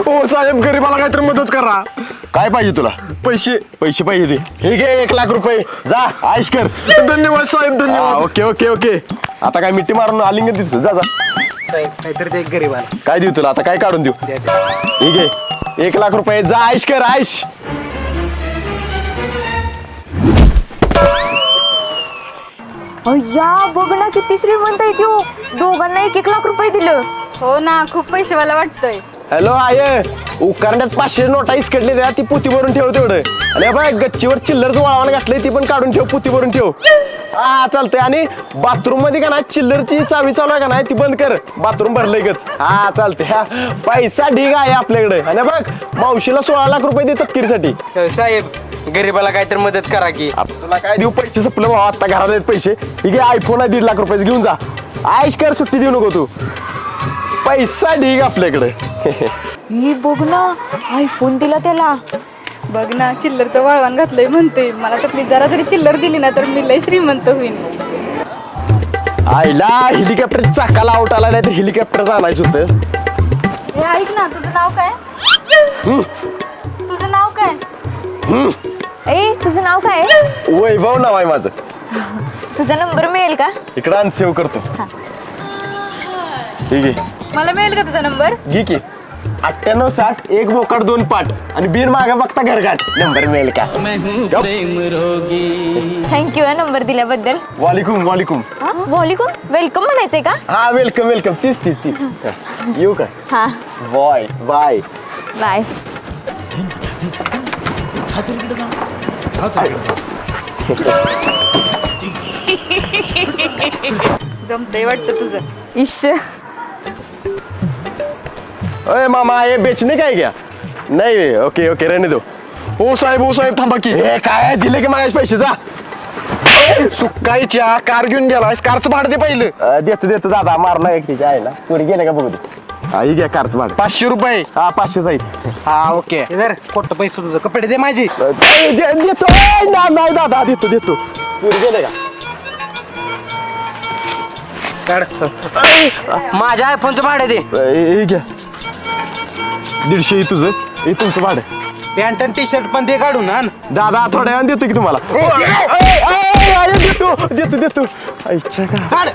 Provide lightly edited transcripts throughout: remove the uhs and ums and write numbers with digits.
हो साहेब, गरीबाला काहीतरी मदत करा. काय पाहिजे तुला? पैसे. पैसे पाहिजे ते हे घे 1 लाख रुपये. जा आयश कर. धन्यवाद साहेब, धन्यवाद. Okay okay okay. आता काय मिठी मारून आलिंगन देतो. जा जा. साहेब काहीतरी ते गरीबाला काय देऊ तुला आता? काय काढून देऊ? हे घे 1 लाख रुपये. जा आयश कर आयश. अय्या बघ ना किती श्रीमंत आहे तो. दोघांना 1-1 लाख रुपये दिलं. हो ना, खूप पैसेवाला वाटतोय. हॅलो आय, उकारण्यात 500 नोटा इसकडले द्या. ती पुती भरून ठेव तेवढं. आणि बाय गच्चीवर चिल्लर वळावानं घातलंय ती पण काढून ठेव, पुती भरून ठेव. हा चालतंय. आणि बाथरूम मध्ये का नाही चिल्लरची चावी चालू आहे का नाही ती बंद कर. बाथरूम भरलंय गच. हा चालतंय. हा पैसा ढीग आहे आपल्याकडे. आणि बघ मावशीला 16 लाख रुपये दे तपकिरीसाठी. साहेब गरीबाला काहीतरी मदत करा की. तुला काय देऊ? पैसे संपलं भाऊ, आता घरात आहेत पैसे. ठीक आहे, आयफोन आहे 1.5 लाख रुपये घेऊन जा. आयश कर, सुट्टी देऊ नको तू. पैसा ढीग आपल्याकडे. ही बघ ना, आयफोन दिला त्याला. बघ ना, चिल्लरचं वळवान घातलंय म्हणतोय. मला तर प्लीज जरा जरी चिल्लर दिली ना तर मी लय श्रीमंत होईन. आईला हेलिकॉप्टरच्या चाकाला आउट आला नाही तर हेलिकॉप्टर आणायचं होतं. हे ऐक ना, तुझं नाव काय? तुझं नाव काय? ए तुझं नाव काय? वैभव नाव आहे माझं. तुझा नंबर मिळेल का? इकडं आण, सेव्ह करतो. ठीक आहे, मला मिळेल का तुझा नंबर? घे की. 9860 1 बोकाड 2 पाट आणि बिन मागा बघता घरघाट. नंबर मिळेल का? थँक्यू नंबर दिल्याबद्दल. वालिकुम वालिकुम. वालेकुम. वेलकम म्हणायचंय का? हा वेलकम वेलकम. तीच येऊ का? हा बॉय बाय. बाय. जमतंय वाटतं तुझं. इश. अरे मामा ये बेचने काय क्या? नाही ओके ओके रहने दो. हो साहेब थांबा की. हे काय दिले की मागायचे पैसे? जा. सुकायच्या कार घेऊन गेलायस, कारचं भाडं दे पहिलं. देतो देतो दादा. मारला एक तिच्या आहे ना पुढे गेले का बघू दे. हा ही घ्या कारचं भाडं. 500 रुपये. हा 500 आहेत. हा ओके. खोटं पैसे तुझं, कपडे दे माझी. देतो. नाही दादा देतो देतो. पुढे गेले का? माझ्या आयफोनचं भाडे दे. हे घ्या 150 तुझं. हे तुमचं भाडं. पॅन्ट आणि टी शर्ट पण दे काढून आण. दादा थोड्या वेळानं देतो की तुम्हाला. देतो देतो देतो. आईच्या का? काढ.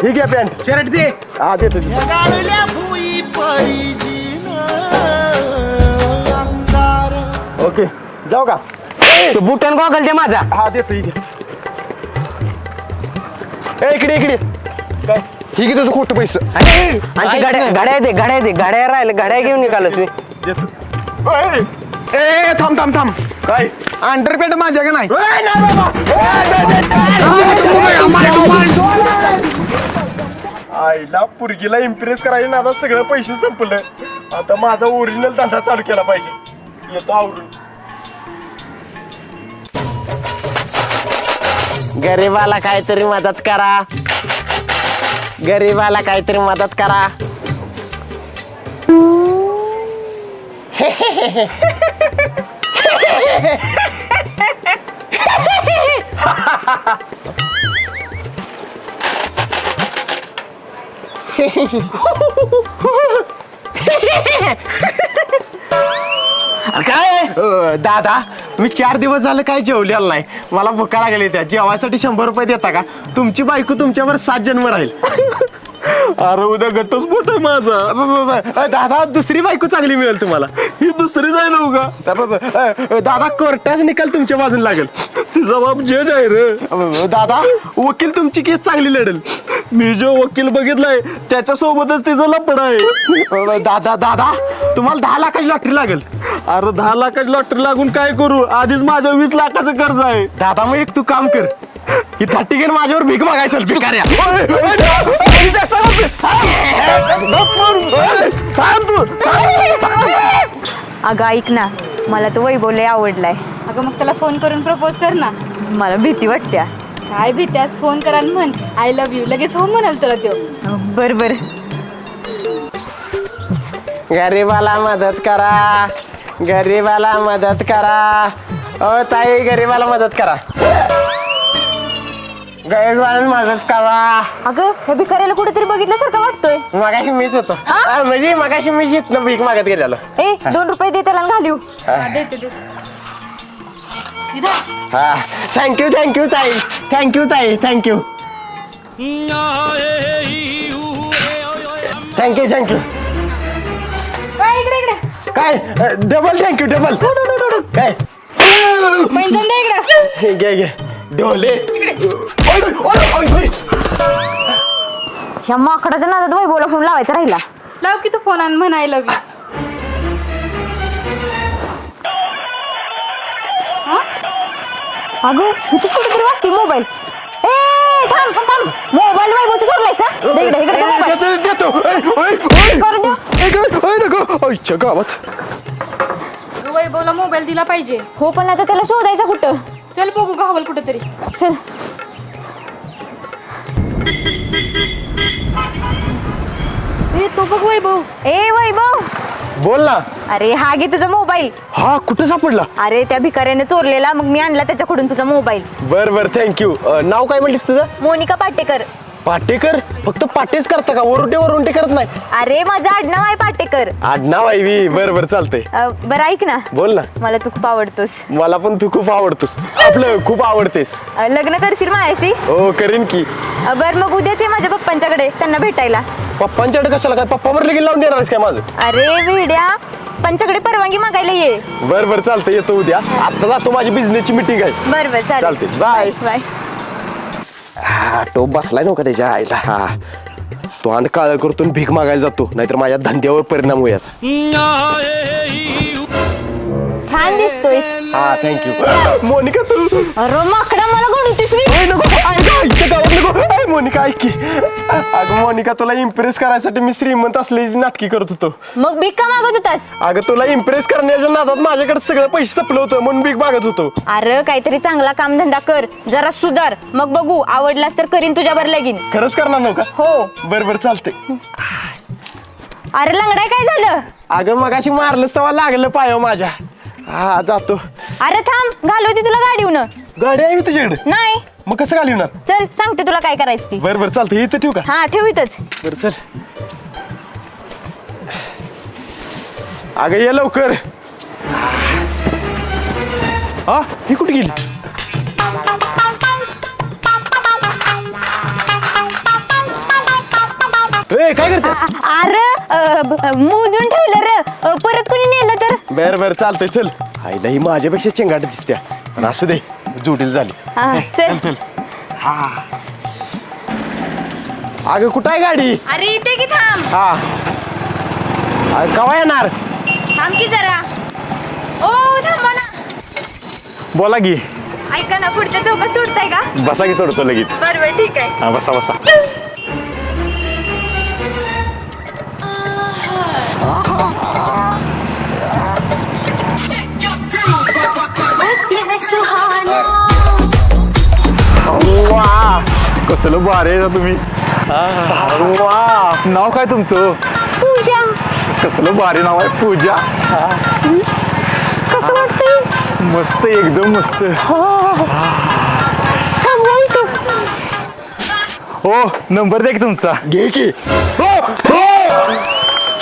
हे घ्या पॅन्ट. शर्ट दे. हा देतो देतो. ओके जाऊ का? तू बुटन गॉगल दे माझा. हा देतो. ही घ्या. इकडे इकडे. काय ही की तुझं खोटं पैसे. आणि गाड्या राहिले, गाड्या घेऊन निघालस मी. देतो. ए थांब थांब थांब. काय अंडरपॅड माझ्या का नाही? आईला पुरगीला इम्प्रेस करायला ना आता सगळं पैसे संपलं. आता माझा ओरिजिनल धंदा चालू केला पाहिजे. येतो आवरून. गरीबाला काहीतरी मदत करा. गरीबाला काहीतरी मदत करा. काय दादा मी 4 दिवस झालं काय जेवलेलं नाही. मला भुका लागली. त्या जेवायसाठी 100 रुपये देता का? तुमची बायको तुमच्यावर 7 जन्म राहील. अरे उद्या घटस्फोट आहे माझा. दादा दुसरी बायको चांगली मिळेल तुम्हाला. ही दुसरीच आहे ना उगा. दादा कोर्टाच निकाल तुमच्या बाजून लागेल. तुझा बाप जज आहे रे. दादा वकील तुमची केस चांगली लढेल. मी जो वकील बघितलाय त्याच्या सोबतच तिचं लपड आहे. दादा दादा तुम्हाला 10 लाखाची लॉटरी लागेल. अरे 10 लाखाची लॉटरी लागून काय करू? आधीच माझ्या 20 लाखाचं कर्ज आहे. दादा मग एक तू काम कर. ही 30 घेऊन माझ्यावर भीक मागायचं भिकाऱ्या. अगं ऐक ना, मला तो वैभव लय आवडलाय. अगं मग त्याला फोन करून प्रपोज कर ना. मला भीती वाटत्या. काय भीती? आज फोन करा आणि म्हण आय लव्ह यू. लगेच हो म्हणाल तुला तो. बर बर. गरीबाला मदत करा. गरीबाला मदत करा. ओ ताई गरीबाला मदत करा. गैरवान माझंच कावा अगं हे भिकाऱ्याला कुठेतरी बघितल्यासारखं वाटतोय. मगाशी मीच होतो म्हणजे मगाशी मीच इथनं भीक मागत गेलेलो. ए 2 रुपये दे त्याला घालू. देते हा थँक्यू ताई थँक्यू थँक्यू इकडे इकडे काय डबल थँक्यू डबल काय पैंजण दे इकडे. घे डोले ह्या माकडाच्या नादात वैभवला फोन लावायचा राहिला. लाव की तू फोन आण म्हणायला बी. अगं इथे कुठेतरी वाजते मोबाईल. ए थांब मोबाईल वैभव चोरलायस ना. दे इकडे गावात वैभवला मोबाईल दिला पाहिजे. हो पण आता त्याला शोधायचा कुठं. चल बघू गावल कुठेतरी. चल तो बघ वैभव. ए वैभव बोल ना. अरे हा घे तुझा मोबाईल. हा कुठं सापडला. अरे त्या भिकाऱ्याने चोरलेला मग मी आणला त्याच्याकडून तुझा मोबाईल. बर थँक्यू. नाव काय म्हटलीस तुझं. मोनिका पाटेकर. पाटेकर फक्त पाटेच करता का वरुंटे करत नाही. अरे माझं आडनाव आहे पाटेकर. आडनाव आहे वी. बर चालतंय. बरं ऐक ना बोल ना. मला तू खूप आवडतोस. मला पण तू खूप आवडतोस. आपलं खूप आवडतेस. लग्न करशील माझ्याशी. हो करीन की. बर मग उद्याच ये माझ्या पप्पांच्याकडे त्यांना भेटायला. पप्पांच्याकडे कशाला काय पप्पा मरले की लावून देणारच काय माझं. अरे वेड्या पंच्याकडे परवानगी मागायला ये. बर चालतंय येतो उद्या. आता जातो माझी बिझनेसची मीटिंग आहे. बर चालते. बाय. बाय. हा तो बसलाय नव्हता त्याच्या आईला. हा तो आणि काळ करतो भीक मागायला जातो नाहीतर माझ्या धंद्यावर परिणाम होयाचा. छान दिसतोयस. हा थँक्यू. मोनिका तू अरे माकडा मला गणवतीस मी. मोनिका ऐक की. अगं मोनिका तुला इम्प्रेस करायसाठी मी श्रीमंत असल्याची नाटकी करत होतो. मग भीक का मागत होतास. अगं तुला इम्प्रेस करण्याच्या नादात माझ्याकडे सगळं पैसे संपलं होतं म्हणून भीक मागत होतो. अरे काहीतरी चांगला कामधंदा कर जरा सुधार मग बघू आवडलास तर करीन तुझ्यावर लगीन. खरंच करणार नव्हता. हो. बर चालतंय. अरे लंगडाय काय झालं. अगं मगाशी मारलंच तेव्हा लागलं पाय माझ्या. हा जातो. अरे थांब घालवती तुला गाडीहून. गाडी आहे मी तुझ्याकडे. नाही मग कसं घालवणार. चल सांगते तुला काय करायचं ती. बर चालतंय. इथं ठेवू का. हा ठेव इथंच. बर चल. अगं ये लवकर. हा ही कुठे गेली. ए काय करतेस. अरे मोजून ठेवलं रे परत कोणी नेलं तर. बर चालतंय चल. आईला ही माझ्यापेक्षा चिंगाट दिसत्या पण असू दे जोडील झाली. हा, चल. चल. हा अगं कुठं आहे गाडी. अरे इथे की थांब. हा कवा येणार. थांब की जरा. ओ थांबा ना. बोला की. ऐका ना पुढच्या चौकात सोडताय का. बसा की सोडतो लगेच. बरोबर ठीक आहे. हा बसा. वा कसलं भारी आहे तुम्ही. वा नाव काय तुमचं. पूजा. कसलं भारी नाव आहे पूजा. कसं वाटतंय. मस्त एकदम मस्त. हो नंबर द्या की तुमचा. घे की.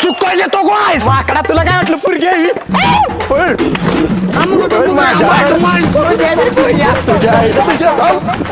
चुकायचे तो कोण आहे. माकडा तुला काय वाटलं पुरगी आहे ही? तुझ्या आईला तुझ्या